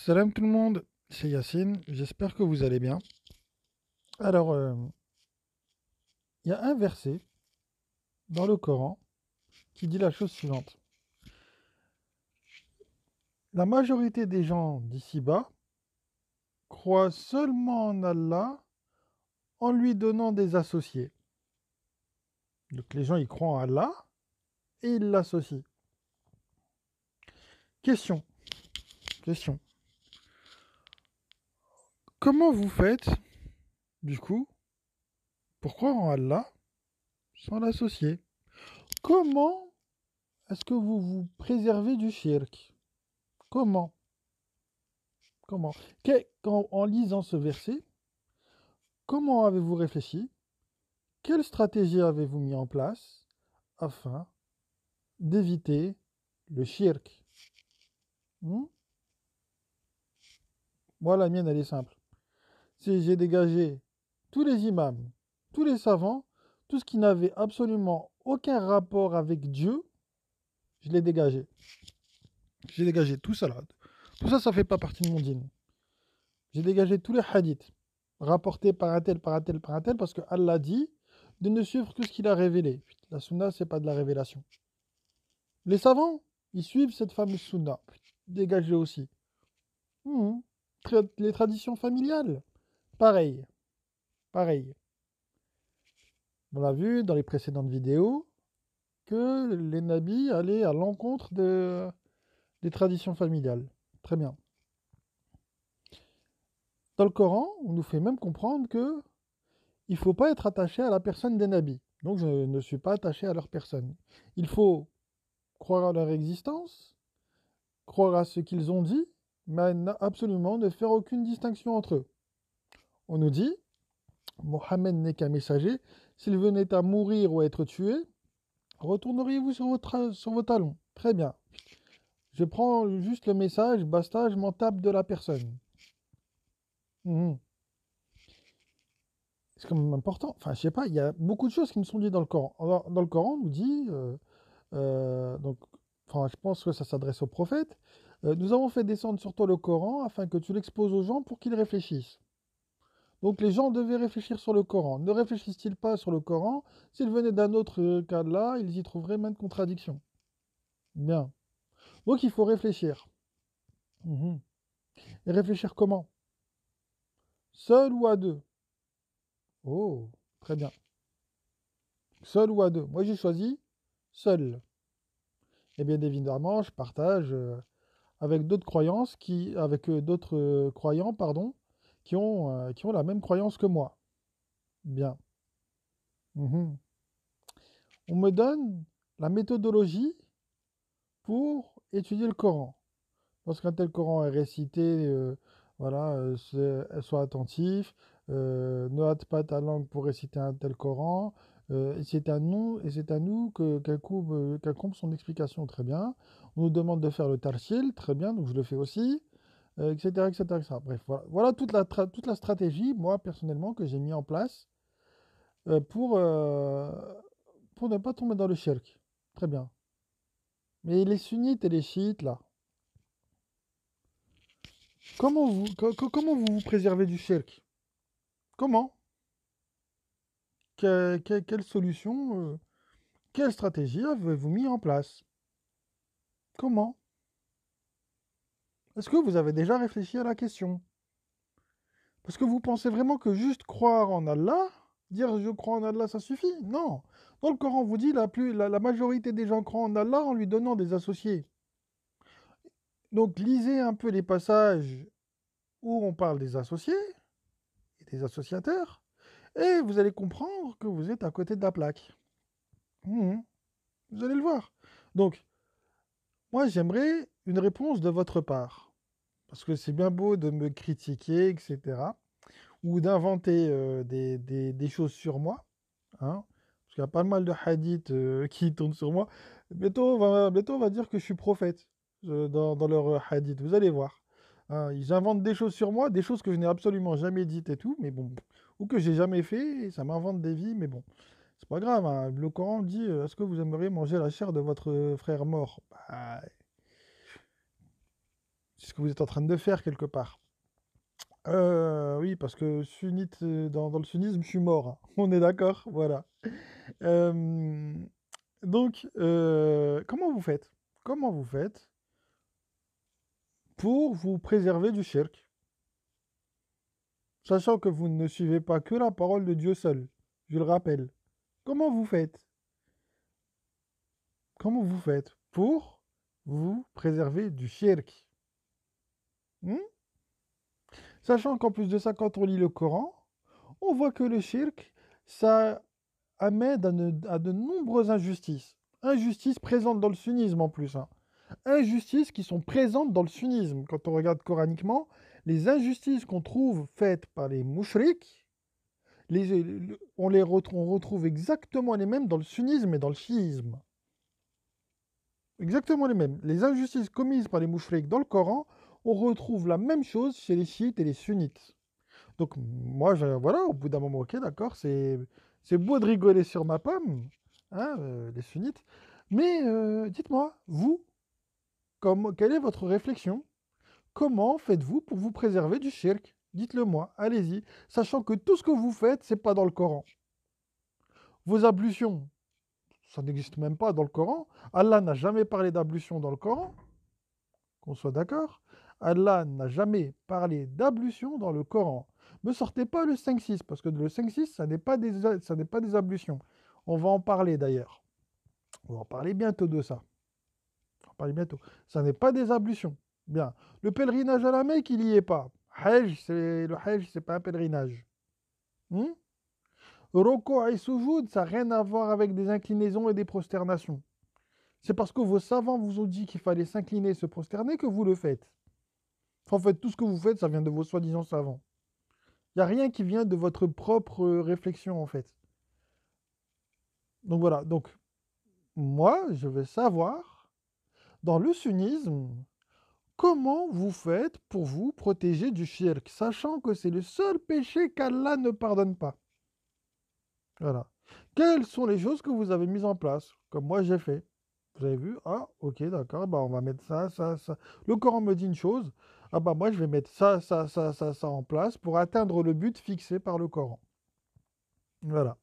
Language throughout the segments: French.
Salam tout le monde, c'est Yacine, j'espère que vous allez bien. Alors, il y a un verset dans le Coran qui dit la chose suivante. La majorité des gens d'ici-bas croient seulement en Allah en lui donnant des associés. Donc les gens ils croient en Allah et ils l'associent. Question, question. Comment vous faites, du coup, pour croire en Allah sans l'associer? Comment est-ce que vous vous préservez du shirk? Comment? Comment? En lisant ce verset, comment avez-vous réfléchi? Quelle stratégie avez-vous mis en place afin d'éviter le shirk? Hmm. Moi, la mienne, elle est simple. Si j'ai dégagé tous les imams, tous les savants, tout ce qui n'avait absolument aucun rapport avec Dieu, je l'ai dégagé. J'ai dégagé tout ça là. Tout ça, ça fait pas partie de mon dîne. J'ai dégagé tous les hadiths rapportés par un tel, par un tel, par un tel, parce que Allah dit de ne suivre que ce qu'il a révélé. La sunna, c'est pas de la révélation. Les savants, ils suivent cette fameuse sunna. Dégagée aussi. Mhm. Les traditions familiales, pareil. Pareil. On a vu dans les précédentes vidéos que les nabis allaient à l'encontre des traditions familiales. Très bien. Dans le Coran, on nous fait même comprendre que il ne faut pas être attaché à la personne des nabis. Donc je ne suis pas attaché à leur personne. Il faut croire à leur existence, croire à ce qu'ils ont dit, mais absolument ne faire aucune distinction entre eux. On nous dit, Mohammed n'est qu'un messager, s'il venait à mourir ou à être tué, retourneriez-vous sur vos talons? Très bien. Je prends juste le message, basta, je m'en tape de la personne. Mhm. C'est quand même important. Enfin, je sais pas, il y a beaucoup de choses qui nous sont dites dans le Coran. Alors, dans le Coran, on nous dit, donc, enfin, je pense que ça s'adresse aux prophètes, nous avons fait descendre sur toi le Coran afin que tu l'exposes aux gens pour qu'ils réfléchissent. Donc les gens devaient réfléchir sur le Coran. Ne réfléchissent-ils pas sur le Coran? S'ils venaient d'un autre cas là, ils y trouveraient maintes contradictions. Bien. Donc il faut réfléchir. Mhm. Et réfléchir comment? Seul ou à deux? Oh, très bien. Seul ou à deux? Moi j'ai choisi seul. Et bien évidemment, je partage avec d'autres croyances avec d'autres croyants, pardon, qui ont la même croyance que moi. Bien. Mhm. On me donne la méthodologie pour étudier le Coran. Lorsqu'un tel Coran est récité, voilà, sois attentif, ne hâte pas ta langue pour réciter un tel Coran. Et c'est à nous qu'incombe son explication, très bien. On nous demande de faire le tarsil, très bien, donc je le fais aussi, etc., etc., etc. Bref, voilà, voilà toute la stratégie, moi, personnellement, que j'ai mis en place euh, pour, euh, pour ne pas tomber dans le shirk. Très bien. Mais les sunnites et les chiites, là, comment vous vous préservez du shirk? Comment? Quelle solution, quelle stratégie avez-vous mis en place? Comment? Est-ce que vous avez déjà réfléchi à la question? Parce que vous pensez vraiment que juste croire en Allah, dire je crois en Allah, ça suffit? Non. Dans le Coran, vous dit la majorité des gens croient en Allah en lui donnant des associés. Donc lisez un peu les passages où on parle des associés et des associateurs, et vous allez comprendre que vous êtes à côté de la plaque. Mhm. Vous allez le voir. Donc, moi, j'aimerais une réponse de votre part. Parce que c'est bien beau de me critiquer, etc. Ou d'inventer des choses sur moi. Hein, parce qu'il y a pas mal de hadiths qui tournent sur moi. Bientôt, on va dire que je suis prophète dans leur hadith. Vous allez voir. Hein, ils inventent des choses sur moi, des choses que je n'ai absolument jamais dites et tout. Mais bon, ou que j'ai jamais fait. Et ça m'invente des vies. Mais bon, c'est pas grave. Hein. Le Coran dit est-ce que vous aimeriez manger la chair de votre frère mort? Bah, C'est ce que vous êtes en train de faire quelque part. Oui, parce que sunnite, dans le sunnisme, je suis mort, hein. On est d'accord? Voilà. Euh, donc, comment vous faites? Comment vous faites pour vous préserver du shirk, sachant que vous ne suivez pas que la parole de Dieu seul, je le rappelle. Comment vous faites? Comment vous faites pour vous préserver du shirk? Hmm. Sachant qu'en plus de ça, quand on lit le Coran, on voit que le shirk, ça amène à de nombreuses injustices. Injustices présentes dans le sunnisme en plus, hein. Injustices qui sont présentes dans le sunnisme. Quand on regarde coraniquement, les injustices qu'on trouve faites par les mouchriks, on retrouve exactement les mêmes dans le sunnisme et dans le chiisme. Exactement les mêmes. Les injustices commises par les mouchriks dans le Coran, on retrouve la même chose chez les chiites et les sunnites. Donc moi, voilà, au bout d'un moment, ok, d'accord, c'est beau de rigoler sur ma pomme, hein, les sunnites, mais dites-moi, vous, quelle est votre réflexion? Comment faites-vous pour vous préserver du shirk? Dites-le moi, allez-y, sachant que tout ce que vous faites, c'est pas dans le Coran. Vos ablutions, ça n'existe même pas dans le Coran. Allah n'a jamais parlé d'ablution dans le Coran, qu'on soit d'accord. Allah n'a jamais parlé d'ablution dans le Coran. Ne sortez pas le 5-6, parce que le 5-6, ça n'est pas des ablutions. On va en parler d'ailleurs. On va en parler bientôt de ça. On va en parler bientôt. Ça n'est pas des ablutions. Bien. Le pèlerinage à la Mecque, il n'y est pas. Le Hajj, c'est pas un pèlerinage. Hmm. Roko et Soujoud, ça n'a rien à voir avec des inclinaisons et des prosternations. C'est parce que vos savants vous ont dit qu'il fallait s'incliner et se prosterner que vous le faites. En fait, tout ce que vous faites, ça vient de vos soi-disant savants. Il n'y a rien qui vient de votre propre réflexion, en fait. Donc voilà. Donc, moi, je veux savoir, dans le sunnisme, comment vous faites pour vous protéger du shirk, sachant que c'est le seul péché qu'Allah ne pardonne pas. Voilà. Quelles sont les choses que vous avez mises en place, comme moi j'ai fait? Vous avez vu? Ah, ok, d'accord, bah on va mettre ça, ça, ça. Le Coran me dit une chose, ah bah moi je vais mettre ça, ça, ça, ça en place pour atteindre le but fixé par le Coran. Voilà.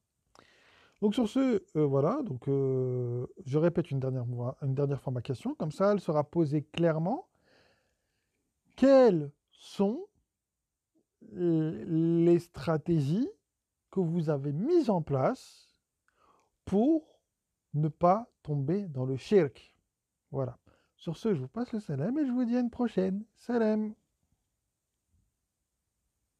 Donc sur ce, voilà, donc je répète une dernière fois ma question, comme ça elle sera posée clairement. Quelles sont les stratégies que vous avez mises en place pour ne pas tomber dans le shirk? Voilà. Sur ce, je vous passe le salam et je vous dis à une prochaine. Salam.